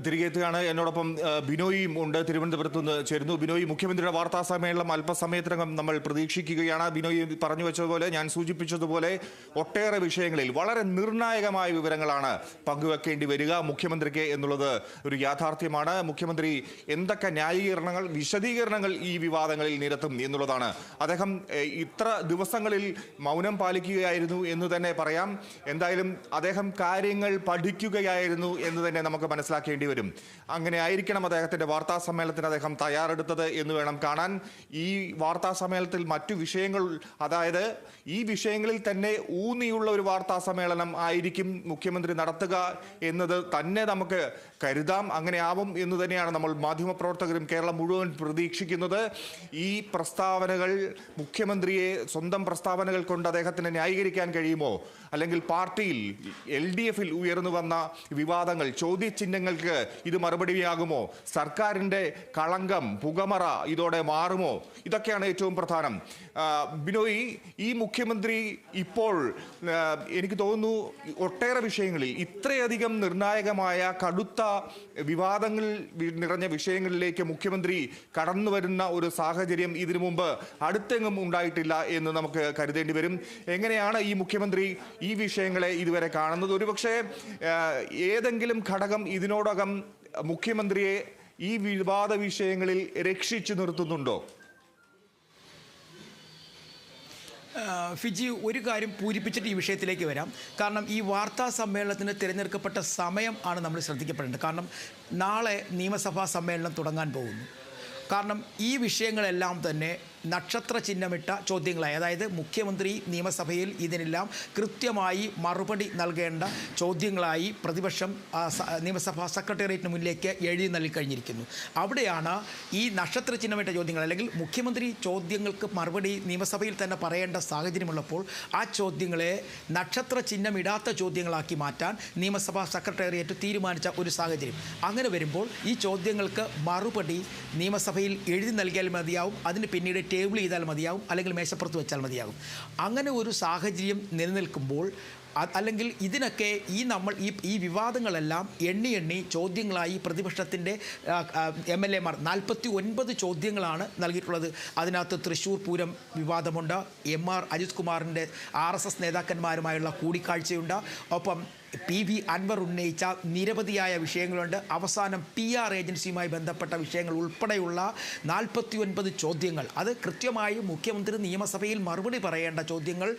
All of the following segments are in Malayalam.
തിരികെ എത്തുകയാണ്. എന്നോടൊപ്പം ബിനോയും ഉണ്ട്, തിരുവനന്തപുരത്ത് നിന്ന് ചേരുന്നു. ബിനോയ്, മുഖ്യമന്ത്രിയുടെ വാർത്താ സമ്മേളനം അല്പസമയത്തിനകം നമ്മൾ പ്രതീക്ഷിക്കുകയാണ്. ബിനോയ് പറഞ്ഞു വെച്ചതുപോലെ, ഞാൻ സൂചിപ്പിച്ചതുപോലെ ഒട്ടേറെ വിഷയങ്ങളിൽ വളരെ നിർണായകമായ വിവരങ്ങളാണ് പങ്കുവെക്കേണ്ടി വരിക മുഖ്യമന്ത്രിക്ക് എന്നുള്ളത് ഒരു യാഥാർത്ഥ്യമാണ്. മുഖ്യമന്ത്രി എന്തൊക്കെ ന്യായീകരണങ്ങൾ, വിശദീകരണങ്ങൾ ഈ വിവാദങ്ങളിൽ നിരത്തും എന്നുള്ളതാണ്. അദ്ദേഹം ഇത്ര ദിവസങ്ങളിൽ മൗനം പാലിക്കുകയായിരുന്നു എന്ന് തന്നെ പറയാം. എന്തായാലും അദ്ദേഹം കാര്യങ്ങൾ പഠിക്കുകയായിരുന്നു എന്ന് തന്നെ നമുക്ക് മനസ്സിലാക്കേണ്ടി വരും. അങ്ങനെ ആയിരിക്കണം അദ്ദേഹത്തിന്റെ വാർത്താ സമ്മേളനത്തിന് അദ്ദേഹം തയ്യാറെടുത്തത് എന്ന് വേണം കാണാൻ. ഈ വാർത്താ സമ്മേളനത്തിൽ മറ്റു വിഷയങ്ങൾ, അതായത് ഈ വിഷയങ്ങളിൽ തന്നെ ഊന്നിയുള്ള ഒരു വാർത്താ സമ്മേളനം ആയിരിക്കും മുഖ്യമന്ത്രി നടത്തുക എന്നത് തന്നെ നമുക്ക് കരുതാം. അങ്ങനെ ആവും എന്ന് തന്നെയാണ് നമ്മൾ മാധ്യമപ്രവർത്തകരും കേരളം മുഴുവൻ പ്രതീക്ഷിക്കുന്നത്. ഈ പ്രസ്താവനകൾ, മുഖ്യമന്ത്രിയെ സ്വന്തം പ്രസ്താവനകൾ കൊണ്ട് അദ്ദേഹത്തിന് ന്യായീകരിക്കാൻ കഴിയുമോ? അല്ലെങ്കിൽ പാർട്ടിയിൽ LDF-ൽ ഉയർന്നു വന്ന വിവാദങ്ങൾ, ചോദ്യചിഹ്നങ്ങൾക്ക് ഇത് മറുപടിയാകുമോ? സർക്കാരിൻ്റെ കളങ്കം, പുകമറ ഇതോടെ മാറുമോ? ഇതൊക്കെയാണ് ഏറ്റവും പ്രധാനം. ബിനോയ്, ഈ മുഖ്യമന്ത്രി ഇപ്പോൾ എനിക്ക് തോന്നുന്നു ഒട്ടേറെ വിഷയങ്ങളിൽ, ഇത്രയധികം നിർണായകമായ കടുത്ത വിവാദങ്ങൾ നിറഞ്ഞ വിഷയങ്ങളിലേക്ക് മുഖ്യമന്ത്രി കടന്നു വരുന്ന ഒരു സാഹചര്യം ഇതിനു മുമ്പ് അടുത്തെങ്ങും ഉണ്ടായിട്ടില്ല എന്ന് നമുക്ക് കരുതേണ്ടി വരും. എങ്ങനെയാണ് ഈ മുഖ്യമന്ത്രി ഈ വിഷയങ്ങളെ ഇതുവരെ കാണുന്നത്? ഒരുപക്ഷെ ഏതെങ്കിലും ഘടകം ഇതിനോടകം മുഖ്യമന്ത്രിയെ ഈ വിവാദ വിഷയങ്ങളിൽ രക്ഷിച്ചു നിർത്തുന്നുണ്ടോ? ഫിജി, ഒരു കാര്യം പൂരിപ്പിച്ചിട്ട് ഈ വിഷയത്തിലേക്ക് വരാം. കാരണം ഈ വാർത്താ സമ്മേളനത്തിന് തിരഞ്ഞെടുക്കപ്പെട്ട സമയം ആണ് നമ്മൾ ശ്രദ്ധിക്കപ്പെടേണ്ടത്. കാരണം നാളെ നിയമസഭാ സമ്മേളനം തുടങ്ങാൻ പോകുന്നു. കാരണം ഈ വിഷയങ്ങളെല്ലാം തന്നെ നക്ഷത്ര ചിഹ്നമിട്ട ചോദ്യങ്ങളായി, അതായത് മുഖ്യമന്ത്രി നിയമസഭയിൽ ഇതിനെല്ലാം കൃത്യമായി മറുപടി നൽകേണ്ട ചോദ്യങ്ങളായി പ്രതിപക്ഷം നിയമസഭാ സെക്രട്ടേറിയറ്റിന് മുന്നിലേക്ക് എഴുതി നൽകിക്കഴിഞ്ഞിരിക്കുന്നു. അവിടെയാണ് ഈ നക്ഷത്ര ചിഹ്നമിട്ട ചോദ്യങ്ങൾ, അല്ലെങ്കിൽ മുഖ്യമന്ത്രി ചോദ്യങ്ങൾക്ക് മറുപടി നിയമസഭയിൽ തന്നെ പറയേണ്ട സാഹചര്യമുള്ളപ്പോൾ ആ ചോദ്യങ്ങളെ നക്ഷത്ര ചിഹ്നമിടാത്ത ചോദ്യങ്ങളാക്കി മാറ്റാൻ നിയമസഭാ സെക്രട്ടേറിയറ്റ് തീരുമാനിച്ച ഒരു സാഹചര്യം. അങ്ങനെ വരുമ്പോൾ ഈ ചോദ്യങ്ങൾക്ക് മറുപടി നിയമസഭയിൽ എഴുതി നൽകിയാൽ മതിയാവും, അതിന് പിന്നീട് ടേബിൾ ചെയ്താൽ മതിയാവും, അല്ലെങ്കിൽ മേശപ്പുറത്ത് വെച്ചാൽ മതിയാകും. അങ്ങനെ ഒരു സാഹചര്യം നിലനിൽക്കുമ്പോൾ, അല്ലെങ്കിൽ ഇതിനൊക്കെ ഈ വിവാദങ്ങളെല്ലാം എണ്ണി ചോദ്യങ്ങളായി പ്രതിപക്ഷത്തിൻ്റെ MLA-മാർ 49 ചോദ്യങ്ങളാണ് നൽകിയിട്ടുള്ളത്. അതിനകത്ത് തൃശ്ശൂർ പൂരം വിവാദമുണ്ട്, MR അജിത് കുമാറിൻ്റെ RSS നേതാക്കന്മാരുമായുള്ള കൂടിക്കാഴ്ചയുണ്ട്, ഒപ്പം PV അൻവർ ഉന്നയിച്ച നിരവധിയായ വിഷയങ്ങളുണ്ട്, അവസാനം PR ഏജൻസിയുമായി ബന്ധപ്പെട്ട വിഷയങ്ങൾ ഉൾപ്പെടെയുള്ള 49 ചോദ്യങ്ങൾ. അത് കൃത്യമായി മുഖ്യമന്ത്രി നിയമസഭയിൽ മറുപടി പറയേണ്ട ചോദ്യങ്ങൾ,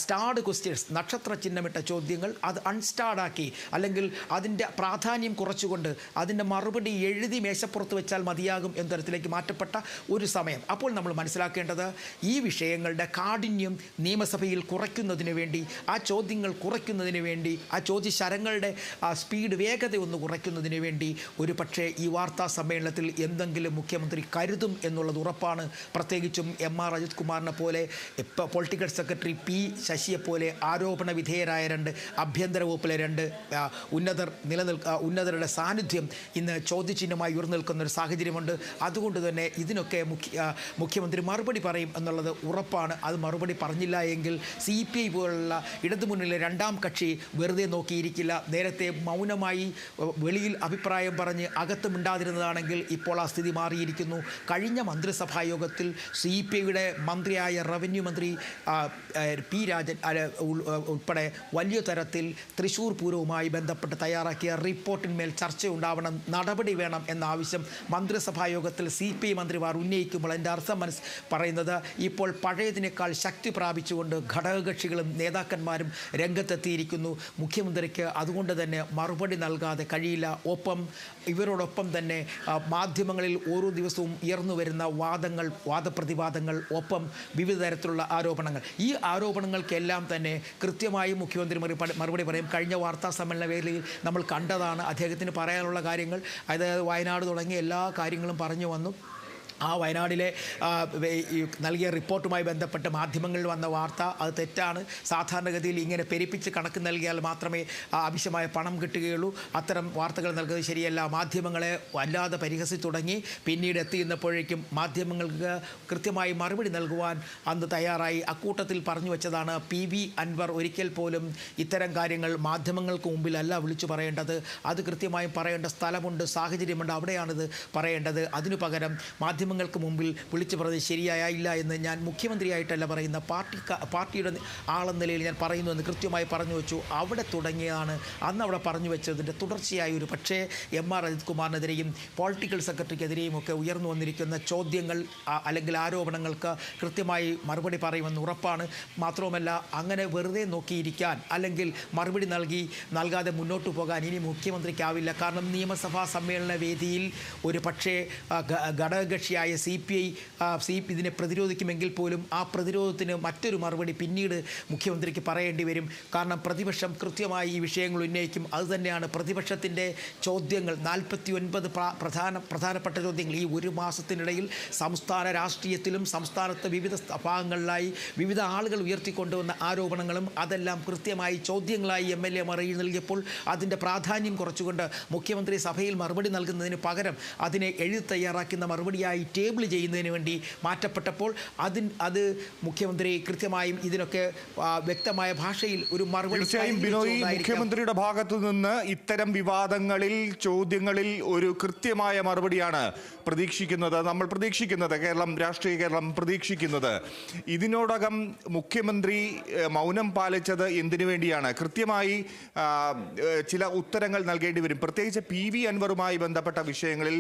സ്റ്റാർഡ് ക്വസ്റ്റ്യൻസ്, നക്ഷത്ര ചിഹ്നമിട്ട ചോദ്യങ്ങൾ, അത് അൺസ്റ്റാർഡാക്കി, അല്ലെങ്കിൽ അതിൻ്റെ പ്രാധാന്യം കുറച്ചുകൊണ്ട് അതിൻ്റെ മറുപടി എഴുതി മേശപ്പുറത്ത് വെച്ചാൽ മതിയാകും എന്ന തരത്തിലേക്ക് മാറ്റപ്പെട്ട ഒരു സമയം. അപ്പോൾ നമ്മൾ മനസ്സിലാക്കേണ്ടത്, ഈ വിഷയങ്ങളുടെ കാഠിന്യം നിയമസഭയിൽ കുറയ്ക്കുന്നതിന് വേണ്ടി, ആ ചോദ്യങ്ങൾ കുറയ്ക്കുന്നതിന് വേണ്ടി, ആ ചോദ്യശരങ്ങളുടെ സ്പീഡ്, വേഗത ഒന്ന് കുറയ്ക്കുന്നതിന് വേണ്ടി ഒരു പക്ഷേ ഈ വാർത്താ സമ്മേളനത്തിൽ എന്തെങ്കിലും മുഖ്യമന്ത്രി കരുതും എന്നുള്ളത് ഉറപ്പാണ്. പ്രത്യേകിച്ചും MR അജിത് കുമാറിനെ പോലെ, പൊളിറ്റിക്കൽ സെക്രട്ടറി P ശശിയെപ്പോലെ ആരോപണ വിധേയരായ 2 ആഭ്യന്തര വകുപ്പിലെ 2 ഉന്നതരുടെ സാന്നിധ്യം ഇന്ന് ചോദ്യചിഹ്നമായി ഉയർന്നു നിൽക്കുന്ന ഒരു സാഹചര്യമുണ്ട്. അതുകൊണ്ട് തന്നെ ഇതിനൊക്കെ മുഖ്യമന്ത്രി മറുപടി പറയും എന്നുള്ളത് ഉറപ്പാണ്. അത് മറുപടി പറഞ്ഞില്ല എങ്കിൽ CPI പോലുള്ള ഇടതുമുന്നണിയിലെ രണ്ടാം കക്ഷി വെറുതെ നോക്കിയിരിക്കില്ല. നേരത്തെ മൗനമായി വെളിയിൽ അഭിപ്രായം പറഞ്ഞ് അകത്ത് മിണ്ടാതിരുന്നതാണെങ്കിൽ ഇപ്പോൾ ആ സ്ഥിതി മാറിയിരിക്കുന്നു. കഴിഞ്ഞ മന്ത്രിസഭാ യോഗത്തിൽ CPIയുടെ മന്ത്രിയായ റവന്യൂ മന്ത്രി P രാജൻ ഉൾപ്പെടെ വലിയ തരത്തിൽ തൃശ്ശൂർ പൂരവുമായി ബന്ധപ്പെട്ട് തയ്യാറാക്കിയ റിപ്പോർട്ടിന്മേൽ ചർച്ചയുണ്ടാവണം, നടപടി വേണം എന്ന ആവശ്യം മന്ത്രിസഭാ യോഗത്തിൽ CPI മന്ത്രിമാർ ഉന്നയിക്കുമ്പോൾ എൻ്റെ അർത്ഥം പറയുന്നത്, ഇപ്പോൾ പഴയതിനേക്കാൾ ശക്തി പ്രാപിച്ചുകൊണ്ട് ഘടകകക്ഷികളും നേതാക്കന്മാരും രംഗത്തെത്തിയിരിക്കുന്നു. മുഖ്യമന്ത്രിക്ക് അതുകൊണ്ട് തന്നെ മറുപടി നൽകാതെ കഴിയില്ല. ഒപ്പം ഇവരോടൊപ്പം തന്നെ മാധ്യമങ്ങളിൽ ഓരോ ദിവസവും ഉയർന്നു വരുന്ന വാദപ്രതിവാദങ്ങൾ, ഒപ്പം വിവിധ തരത്തിലുള്ള ആരോപണങ്ങൾ. ഈ ആരോപണങ്ങൾക്കെല്ലാം തന്നെ കൃത്യമായി മുഖ്യമന്ത്രി മറുപടി പറയും. കഴിഞ്ഞ വാർത്താ സമ്മേളന വേളയിൽ നമ്മൾ കണ്ടതാണ് അദ്ദേഹത്തിന് പറയാനുള്ള കാര്യങ്ങൾ. അതായത് വയനാട് തുടങ്ങിയ എല്ലാ കാര്യങ്ങളും പറഞ്ഞു വന്നു. ആ വയനാടിലെ ഈ നൽകിയ റിപ്പോർട്ടുമായി ബന്ധപ്പെട്ട് മാധ്യമങ്ങളിൽ വന്ന വാർത്ത അത് തെറ്റാണ്. സാധാരണഗതിയിൽ ഇങ്ങനെ പെരുപ്പിച്ച് കണക്ക് നൽകിയാൽ മാത്രമേ ആവശ്യമായ പണം കിട്ടുകയുള്ളൂ. അത്തരം വാർത്തകൾ നൽകുന്നത് ശരിയല്ല. മാധ്യമങ്ങളെ വല്ലാതെ പരിഹസിച്ചു തുടങ്ങി. പിന്നീട് എത്തിയിരുന്നപ്പോഴേക്കും മാധ്യമങ്ങൾക്ക് കൃത്യമായി മറുപടി നൽകുവാൻ അന്ന് തയ്യാറായി. അക്കൂട്ടത്തിൽ പറഞ്ഞു വെച്ചതാണ് PV അൻവർ ഒരിക്കൽ പോലും ഇത്തരം കാര്യങ്ങൾ മാധ്യമങ്ങൾക്ക് മുമ്പിലല്ല വിളിച്ചു പറയേണ്ടത്. അത് കൃത്യമായും പറയേണ്ട സ്ഥലമുണ്ട്, സാഹചര്യമുണ്ട്, അവിടെയാണിത് പറയേണ്ടത്. അതിനു പകരം മാധ്യമങ്ങൾക്ക് മുമ്പിൽ വിളിച്ചു പറഞ്ഞത് ശരിയായില്ല എന്ന് ഞാൻ മുഖ്യമന്ത്രിയായിട്ടല്ല പറയുന്ന പാർട്ടിയുടെ ആളെന്ന നിലയിൽ ഞാൻ പറയുന്നു എന്ന് കൃത്യമായി പറഞ്ഞു വെച്ചു. അവിടെ തുടങ്ങിയതാണ് അന്ന് അവിടെ പറഞ്ഞു വെച്ചതിൻ്റെ തുടർച്ചയായ ഒരു പക്ഷേ MR അജിത് കുമാറിനെതിരെയും പൊളിറ്റിക്കൽ സെക്രട്ടറിക്കെതിരെയും ഒക്കെ ഉയർന്നു വന്നിരിക്കുന്ന ചോദ്യങ്ങൾ അല്ലെങ്കിൽ ആരോപണങ്ങൾക്ക് കൃത്യമായി മറുപടി പറയുമെന്ന് ഉറപ്പാണ്. മാത്രവുമല്ല അങ്ങനെ വെറുതെ നോക്കിയിരിക്കാൻ അല്ലെങ്കിൽ മറുപടി നൽകാതെ മുന്നോട്ട് പോകാൻ ഇനി മുഖ്യമന്ത്രിക്കാവില്ല. കാരണം നിയമസഭാ സമ്മേളന വേദിയിൽ ഒരു പക്ഷേ ഘടകകക്ഷിയായ CPI ഇതിനെ പ്രതിരോധിക്കുമെങ്കിൽ പോലും ആ പ്രതിരോധത്തിന് മറ്റൊരു മറുപടി പിന്നീട് മുഖ്യമന്ത്രിക്ക് പറയേണ്ടി വരും. കാരണം പ്രതിപക്ഷം കൃത്യമായി ഈ വിഷയങ്ങൾ ഉന്നയിക്കും. അതുതന്നെയാണ് പ്രതിപക്ഷത്തിൻ്റെ ചോദ്യങ്ങൾ. 49 പ്രധാനപ്പെട്ട ചോദ്യങ്ങൾ ഈ ഒരു മാസത്തിനിടയിൽ സംസ്ഥാന രാഷ്ട്രീയത്തിലും സംസ്ഥാനത്ത് വിവിധ ഭാഗങ്ങളിലായി വിവിധ ആളുകൾ ഉയർത്തിക്കൊണ്ടുവന്ന ആരോപണങ്ങളും അതെല്ലാം കൃത്യമായി ചോദ്യങ്ങളായി MLA മാർ നൽകിയപ്പോൾ അതിൻ്റെ പ്രാധാന്യം കുറച്ചുകൊണ്ട് മുഖ്യമന്ത്രി സഭയിൽ മറുപടി നൽകുന്നതിന് പകരം അതിനെ എഴുതി തയ്യാറാക്കുന്ന മറുപടിയായി ടേബിൾ ചെയ്യുന്നതിന് വേണ്ടി മാറ്റപ്പെട്ടപ്പോൾ അത് മുഖ്യമന്ത്രി കൃത്യമായും ഇതിനൊക്കെ വ്യക്തമായ ഭാഷയിൽ ഒരു മറുപടി. തീർച്ചയായും ബിനോയ്, മുഖ്യമന്ത്രിയുടെ ഭാഗത്തു നിന്ന് ഇത്തരം വിവാദങ്ങളിൽ ചോദ്യങ്ങളിൽ ഒരു കൃത്യമായ മറുപടിയാണ് പ്രതീക്ഷിക്കുന്നത്. രാഷ്ട്രീയ കേരളം പ്രതീക്ഷിക്കുന്നത്. ഇതിനോടകം മുഖ്യമന്ത്രി മൗനം പാലിച്ചത് എന്തിനു വേണ്ടിയാണ്? കൃത്യമായി ചില ഉത്തരങ്ങൾ നൽകേണ്ടി വരും. പ്രത്യേകിച്ച് PV അൻവറുമായി ബന്ധപ്പെട്ട വിഷയങ്ങളിൽ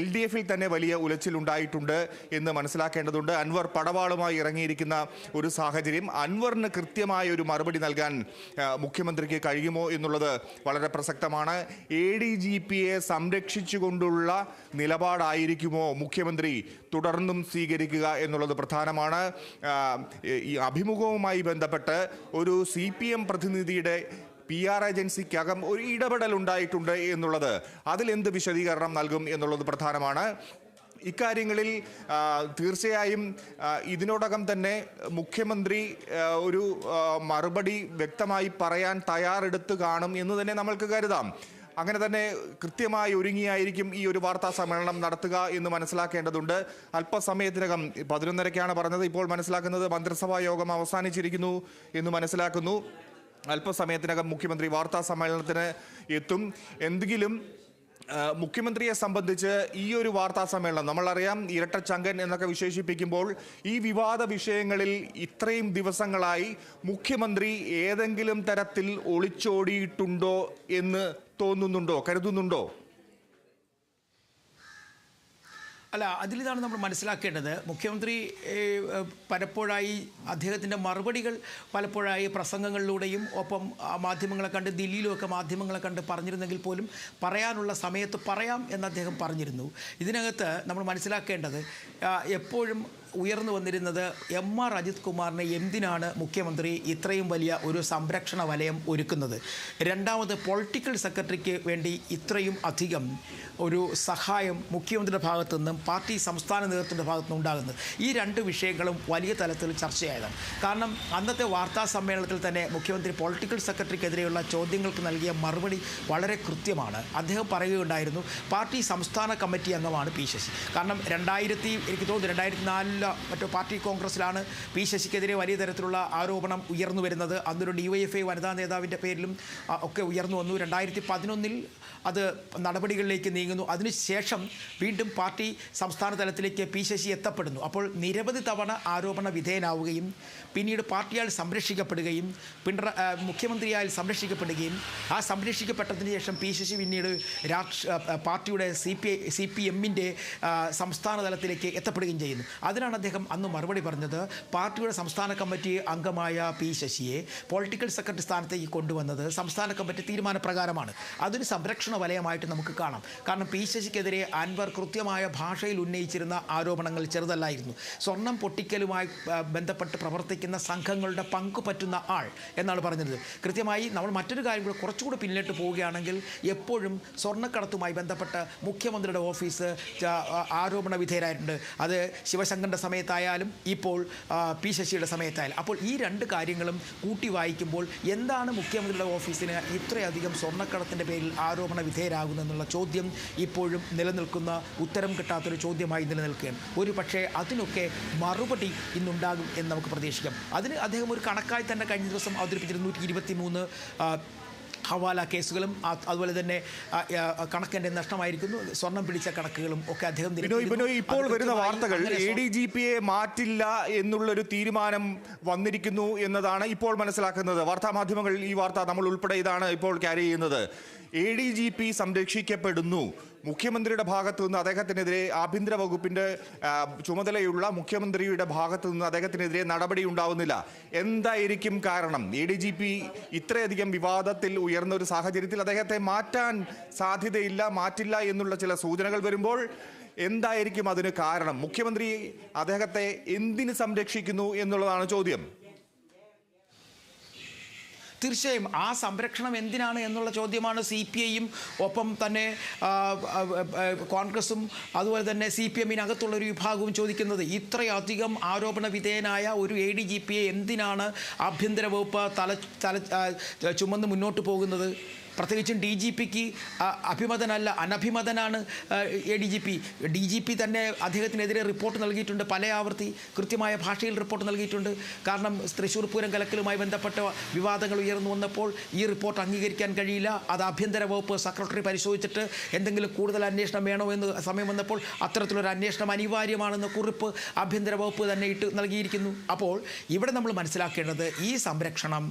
LDF-ൽ തന്നെ വലിയ ഉലച്ചിലുണ്ടായിട്ടുണ്ട് എന്ന് മനസ്സിലാക്കേണ്ടതുണ്ട്. അൻവർ പടവാളുമായി ഇറങ്ങിയിരിക്കുന്ന ഒരു സാഹചര്യം. അൻവറിന് കൃത്യമായ ഒരു മറുപടി നൽകാൻ മുഖ്യമന്ത്രിക്ക് കഴിയുമോ എന്നുള്ളത് വളരെ പ്രസക്തമാണ്. ADGPയെ സംരക്ഷിച്ചുകൊണ്ടുള്ള നിലപാടായിരിക്കുമോ മുഖ്യമന്ത്രി തുടർന്നും സ്വീകരിക്കുക എന്നുള്ളത് പ്രധാനമാണ്. ഈ അഭിമുഖവുമായി ബന്ധപ്പെട്ട് ഒരു CPM പ്രതിനിധിയുടെ PR ഏജൻസിക്കകം ഒരു ഇടപെടൽ ഉണ്ടായിട്ടുണ്ട് എന്നുള്ളത്, അതിലെന്ത് വിശദീകരണം നൽകും എന്നുള്ളത് പ്രധാനമാണ്. ഇക്കാര്യങ്ങളിൽ തീർച്ചയായും ഇതിനോടകം തന്നെ മുഖ്യമന്ത്രി ഒരു മറുപടി വ്യക്തമായി പറയാൻ തയ്യാറെടുത്ത് കാണും എന്ന് തന്നെ നമ്മൾക്ക് കരുതാം. അങ്ങനെ തന്നെ കൃത്യമായി ഒരുങ്ങിയായിരിക്കും ഈ ഒരു വാർത്താ സമ്മേളനം നടത്തുക എന്ന് മനസ്സിലാക്കേണ്ടതുണ്ട്. അല്പസമയത്തിനകം 11:30-ക്കാണ് പറഞ്ഞത്. ഇപ്പോൾ മനസ്സിലാക്കുന്നത് മന്ത്രിസഭാ യോഗം അവസാനിച്ചിരിക്കുന്നു എന്ന് മനസ്സിലാക്കുന്നു. അല്പസമയത്തിനകം മുഖ്യമന്ത്രി വാർത്താ സമ്മേളനത്തിന് എത്തും. എന്തെങ്കിലും മുഖ്യമന്ത്രിയെ സംബന്ധിച്ച് ഈ ഒരു വാർത്താ സമ്മേളനം നമ്മളറിയാം, ഇരട്ടച്ചങ്കൻ എന്നൊക്കെ വിശേഷിപ്പിക്കുമ്പോൾ ഈ വിവാദ വിഷയങ്ങളിൽ ഇത്രയും ദിവസങ്ങളായി മുഖ്യമന്ത്രി ഏതെങ്കിലും തരത്തിൽ ഒളിച്ചോടിയിട്ടുണ്ടോ എന്ന് തോന്നുന്നുണ്ടോ, കരുതുന്നുണ്ടോ? അല്ല, അതിലിതാണ് നമ്മൾ മനസ്സിലാക്കേണ്ടത്. മുഖ്യമന്ത്രി പലപ്പോഴായി അദ്ദേഹത്തിൻ്റെ മറുപടികൾ പലപ്പോഴായി പ്രസംഗങ്ങളിലൂടെയും ഒപ്പം മാധ്യമങ്ങളെ കണ്ട് ദില്ലിയിലുമൊക്കെ മാധ്യമങ്ങളെ കണ്ട് പറഞ്ഞിരുന്നെങ്കിൽ പോലും പറയാനുള്ള സമയത്ത് പറയാം എന്ന് അദ്ദേഹം പറഞ്ഞിരുന്നു. ഇതിനകത്ത് നമ്മൾ മനസ്സിലാക്കേണ്ടത് എപ്പോഴും ഉയർന്നു വന്നിരുന്നത് MR അജിത് കുമാറിനെ എന്തിനാണ് മുഖ്യമന്ത്രി ഇത്രയും വലിയ ഒരു സംരക്ഷണ വലയം ഒരുക്കുന്നത്, രണ്ടാമത് പൊളിറ്റിക്കൽ സെക്രട്ടറിക്ക് വേണ്ടി ഇത്രയും അധികം ഒരു സഹായം മുഖ്യമന്ത്രിയുടെ ഭാഗത്തു നിന്നും പാർട്ടി സംസ്ഥാന നേതൃത്വത്തിൻ്റെ ഭാഗത്തു നിന്നും ഉണ്ടാകുന്നത്. ഈ രണ്ട് വിഷയങ്ങളും വലിയ തലത്തിൽ ചർച്ചയായതാണ്. കാരണം അന്നത്തെ വാർത്താ സമ്മേളനത്തിൽ തന്നെ മുഖ്യമന്ത്രി പൊളിറ്റിക്കൽ സെക്രട്ടറിക്കെതിരെയുള്ള ചോദ്യങ്ങൾക്ക് നൽകിയ മറുപടി വളരെ കൃത്യമാണ്. അദ്ദേഹം പറയുകയുണ്ടായിരുന്നു, പാർട്ടി സംസ്ഥാന കമ്മിറ്റി അംഗമാണ് P. ശശി. കാരണം എനിക്ക് തോന്നുന്നു 2004 മറ്റോ പാർട്ടി കോൺഗ്രസ്സിലാണ് P. ശശിക്കെതിരെ വലിയ തരത്തിലുള്ള ആരോപണം ഉയർന്നു വരുന്നത്. അന്നൊരു DYFI വനിതാ നേതാവിൻ്റെ പേരിലും ഒക്കെ ഉയർന്നു വന്നു. 2011 അത് നടപടികളിലേക്ക് നീങ്ങുന്നു. അതിനുശേഷം വീണ്ടും പാർട്ടി സംസ്ഥാന തലത്തിലേക്ക് P. ശശി എത്തപ്പെടുന്നു. അപ്പോൾ നിരവധി തവണ ആരോപണ വിധേയനാവുകയും പിന്നീട് പാർട്ടിയാൽ സംരക്ഷിക്കപ്പെടുകയും മുഖ്യമന്ത്രിയാൽ സംരക്ഷിക്കപ്പെടുകയും ആ സംരക്ഷിക്കപ്പെട്ടതിന് ശേഷം P. ശശി പിന്നീട് പാർട്ടിയുടെ CPM-ൻ്റെ സംസ്ഥാന തലത്തിലേക്ക് എത്തപ്പെടുകയും ചെയ്യുന്നു. അതിനാണ് അതിനാണ് അദ്ദേഹം അന്ന് മറുപടി പറഞ്ഞത്. പാർട്ടിയുടെ സംസ്ഥാന കമ്മിറ്റി അംഗമായ പി ശശിയെ പൊളിറ്റിക്കൽ സെക്രട്ടറി സ്ഥാനത്തേക്ക് കൊണ്ടുവന്നത് സംസ്ഥാന കമ്മിറ്റി തീരുമാനപ്രകാരമാണ്. അതൊരു സംരക്ഷണ വലയമായിട്ട് നമുക്ക് കാണാം. കാരണം പി ശശിക്കെതിരെ അൻവർ കൃത്യമായ ഭാഷയിൽ ഉന്നയിച്ചിരുന്ന ആരോപണങ്ങൾ ചെറുതല്ലായിരുന്നു. സ്വർണം പൊട്ടിക്കലുമായി ബന്ധപ്പെട്ട് പ്രവർത്തിക്കുന്ന സംഘങ്ങളുടെ പങ്ക് പറ്റുന്ന ആൾ എന്നാണ് പറഞ്ഞത്. കൃത്യമായി നമ്മൾ മറ്റൊരു കാര്യം കൂടെ കുറച്ചുകൂടി പിന്നിലേക്ക് പോവുകയാണെങ്കിൽ എപ്പോഴും സ്വർണ്ണക്കടത്തുമായി ബന്ധപ്പെട്ട് മുഖ്യമന്ത്രിയുടെ ഓഫീസ് ആരോപണ വിധേയരായിട്ടുണ്ട്. അത് ശിവശങ്കറിൻ്റെ സമയത്തായാലും ഇപ്പോൾ പി ശശിയുടെ സമയത്തായാലും. അപ്പോൾ ഈ രണ്ട് കാര്യങ്ങളും കൂട്ടി വായിക്കുമ്പോൾ എന്താണ് മുഖ്യമന്ത്രിയുടെ ഓഫീസിന് ഇത്രയധികം സ്വർണ്ണക്കടത്തിൻ്റെ പേരിൽ ആരോപണ വിധേയരാകുന്നെന്നുള്ള ചോദ്യം ഇപ്പോഴും നിലനിൽക്കുന്ന, ഉത്തരം കിട്ടാത്തൊരു ചോദ്യമായി നിലനിൽക്കുകയാണ്. ഒരു പക്ഷേ അതിനൊക്കെ മറുപടി ഇന്നുണ്ടാകും എന്ന് നമുക്ക് പ്രതീക്ഷിക്കാം. അതിന് അദ്ദേഹം ഒരു കണക്കായി തന്നെ കഴിഞ്ഞ ദിവസം അവതരിപ്പിച്ചിരുന്നു. 123 ഹവാല കേസുകളും അതുപോലെ തന്നെ കണക്കിൻ്റെ നഷ്ടമായിരിക്കുന്നു, സ്വർണം പിടിച്ച കണക്കുകളും ഒക്കെ അദ്ദേഹം. ഇപ്പോൾ വരുന്ന വാർത്തകൾ ADGPയെ മാറ്റില്ല എന്നുള്ളൊരു തീരുമാനം വന്നിരിക്കുന്നു എന്നതാണ് ഇപ്പോൾ മനസ്സിലാക്കുന്നത്. വാർത്താമാധ്യമങ്ങൾ ഈ വാർത്ത നമ്മൾ ഉൾപ്പെടെ ഇതാണ് ഇപ്പോൾ ക്യാരി ചെയ്യുന്നത്. ADGP സംരക്ഷിക്കപ്പെടുന്നു. മുഖ്യമന്ത്രിയുടെ ഭാഗത്തു നിന്ന് അദ്ദേഹത്തിനെതിരെ ആഭ്യന്തര വകുപ്പിന്റെ ചുമതലയുള്ള മുഖ്യമന്ത്രിയുടെ ഭാഗത്തു നിന്ന് അദ്ദേഹത്തിനെതിരെ നടപടി ഉണ്ടാവുന്നില്ല. എന്തായിരിക്കും കാരണം? ADGP ഇത്രയധികം വിവാദത്തിൽ ഉയർന്ന ഒരു സാഹചര്യത്തിൽ അദ്ദേഹത്തെ മാറ്റാൻ സാധ്യതയില്ല, മാറ്റില്ല എന്നുള്ള ചില സൂചനകൾ വരുമ്പോൾ എന്തായിരിക്കും അതിന് കാരണം? മുഖ്യമന്ത്രി അദ്ദേഹത്തെ എന്തിന് സംരക്ഷിക്കുന്നു എന്നുള്ളതാണ് ചോദ്യം. തീർച്ചയായും ആ സംരക്ഷണം എന്തിനാണ് എന്നുള്ള ചോദ്യമാണ് CPIയും ഒപ്പം തന്നെ കോൺഗ്രസും അതുപോലെ തന്നെ CPMനകത്തുള്ളൊരു വിഭാഗവും ചോദിക്കുന്നത്. ഇത്രയധികം ആരോപണ വിധേയനായ ഒരു ADGPയെ എന്തിനാണ് ആഭ്യന്തര വകുപ്പ് ചുമന്ന് മുന്നോട്ട് പോകുന്നത്? പ്രത്യേകിച്ചും DGPക്ക് അഭിമതനല്ല, അനഭിമതനാണ് ADGP. DGP തന്നെ അദ്ദേഹത്തിനെതിരെ റിപ്പോർട്ട് നൽകിയിട്ടുണ്ട്, പല ആവർത്തി കൃത്യമായ ഭാഷയിൽ റിപ്പോർട്ട് നൽകിയിട്ടുണ്ട്. കാരണം തൃശ്ശൂർ പൂരം കലക്കലുമായി ബന്ധപ്പെട്ട വിവാദങ്ങൾ ഉയർന്നു വന്നപ്പോൾ ഈ റിപ്പോർട്ട് അംഗീകരിക്കാൻ കഴിയില്ല, അത് ആഭ്യന്തര വകുപ്പ് സെക്രട്ടറി പരിശോധിച്ചിട്ട് എന്തെങ്കിലും കൂടുതൽ അന്വേഷണം വേണോ എന്ന് സമയം വന്നപ്പോൾ അത്തരത്തിലൊരു അന്വേഷണം അനിവാര്യമാണെന്ന കുറിപ്പ് ആഭ്യന്തര വകുപ്പ് തന്നെ ഇട്ട് നൽകിയിരിക്കുന്നു. അപ്പോൾ ഇവിടെ നമ്മൾ മനസ്സിലാക്കേണ്ടത് ഈ സംരക്ഷണം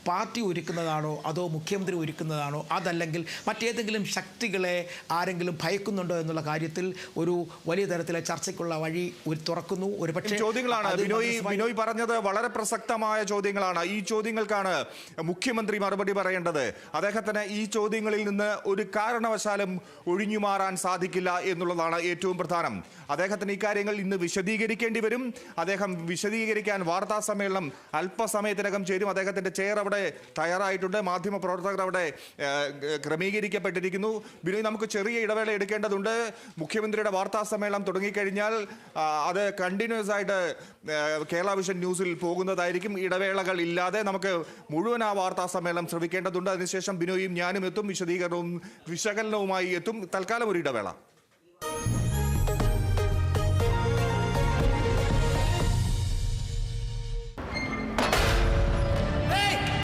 പാർട്ടി ഒരുക്കുന്നതാണോ അതോ മുഖ്യമന്ത്രി ഒരുക്കുന്നതാണോ, അതല്ലെങ്കിൽ മറ്റേതെങ്കിലും ശക്തികളെ ആരെങ്കിലും ഭയക്കുന്നുണ്ടോ എന്നുള്ള കാര്യത്തിൽ ഒരു വലിയ തരത്തിലെ ചർച്ചയ്ക്കുള്ള വഴി തുറക്കുന്നു. ഒരു പക്ഷേ ചോദ്യങ്ങളാണ് ബിനോയ് പറഞ്ഞത്, വളരെ പ്രസക്തമായ ചോദ്യങ്ങളാണ്. ഈ ചോദ്യങ്ങൾക്കാണ് മുഖ്യമന്ത്രി മറുപടി പറയേണ്ടത്. അദ്ദേഹത്തിന് ഈ ചോദ്യങ്ങളിൽ നിന്ന് ഒരു കാരണവശാലും ഒഴിഞ്ഞു മാറാൻ സാധിക്കില്ല എന്നുള്ളതാണ് ഏറ്റവും പ്രധാനം. അദ്ദേഹത്തിന് ഇക്കാര്യങ്ങൾ ഇന്ന് വിശദീകരിക്കേണ്ടി വരും. അദ്ദേഹം വിശദീകരിക്കാൻ വാർത്താ സമ്മേളനം അല്പസമയത്തിനകം ചേരും. അദ്ദേഹത്തിന്റെ ചെയർ അവിടെ തയ്യാറായിട്ടുണ്ട്, മാധ്യമ പ്രവർത്തകർ അവിടെ ക്രമീകരിക്കപ്പെട്ടിരിക്കുന്നു. ബിനോയ്, നമുക്ക് ചെറിയ ഇടവേള എടുക്കേണ്ടതുണ്ട്. മുഖ്യമന്ത്രിയുടെ വാർത്താ സമ്മേളനം തുടങ്ങിക്കഴിഞ്ഞാൽ അത് കണ്ടിന്യൂസ് ആയിട്ട് കേരള വിഷൻ ന്യൂസിൽ പോകുന്നതായിരിക്കും. ഇടവേളകൾ ഇല്ലാതെ നമുക്ക് മുഴുവൻ ആ വാർത്താ സമ്മേളനം ശ്രമിക്കേണ്ടതുണ്ട്. അതിനുശേഷം ബിനോയും ഞാനും എത്തും, വിശദീകരണവും വിശകലനവുമായി എത്തും. തൽക്കാലം ഒരു ഇടവേള.